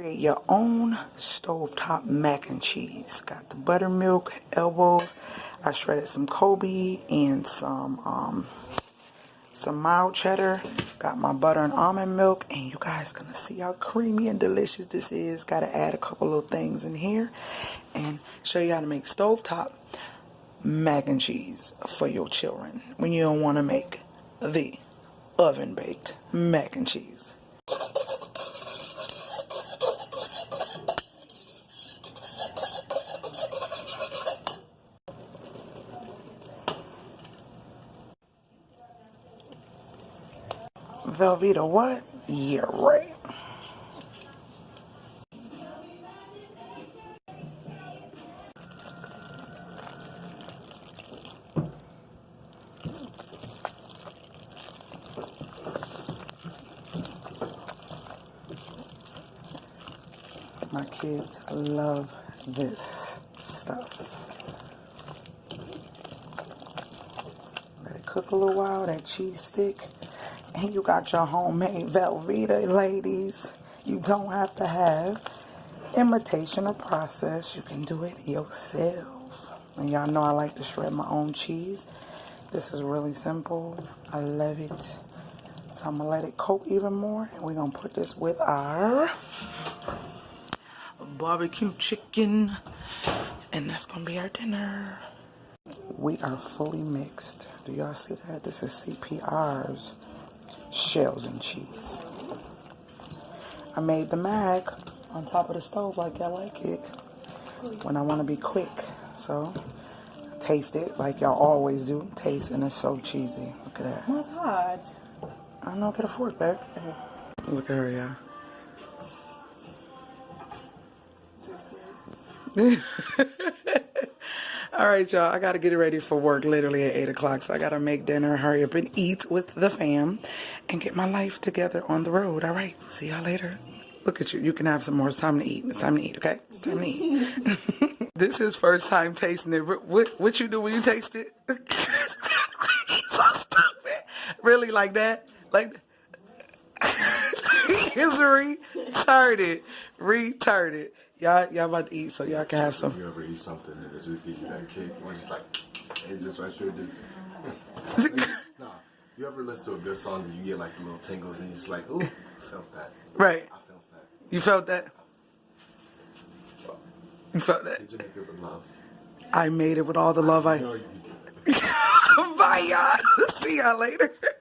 Create your own stovetop mac and cheese. Got the buttermilk, elbows. I shredded some Kobe and some mild cheddar. Got my butter and almond milk, and you guys gonna see how creamy and delicious this is. Gotta add a couple little things in here and show you how to make stovetop mac and cheese for your children when you don't want to make the oven baked mac and cheese. Velveeta what? Yeah, right. My kids love this stuff. Let it cook a little while, that cheese stick. And you got your homemade Velveeta, ladies. You don't have to have imitation or process. You can do it yourself. And y'all know I like to shred my own cheese. This is really simple. I love it. So I'm going to let it coat even more. And we're going to put this with our barbecue chicken. And that's going to be our dinner. We are fully mixed. Do y'all see that? This is CPR's shells and cheese. I made the mac on top of the stove like y'all like it when I want to be quick. So taste it like y'all always do. Taste, and it's so cheesy. Look at that. What's hot? I don't know. Get a fork back. Look at her, y'all. All right, y'all. I got to get it ready for work literally at 8 o'clock. So I got to make dinner, hurry up and eat with the fam, and get my life together on the road. All right. See y'all later. Look at you. You can have some more. It's time to eat. It's time to eat, okay? It's time to eat. This is first time tasting it. What you do when you taste it? So stupid. Really, like that? Like it's retarded. Retarded. Y'all about to eat, so y'all can have some. You ever eat something and it just gives you that kick? Or just like, it's just right there, dude. Nah, you ever listen to a good song and you get like the little tingles and you're just like, ooh, I felt that. Right. I felt that. You felt that? You felt that? Did you make it with love? I made it with all the love I... know you did. Bye, y'all. See y'all later.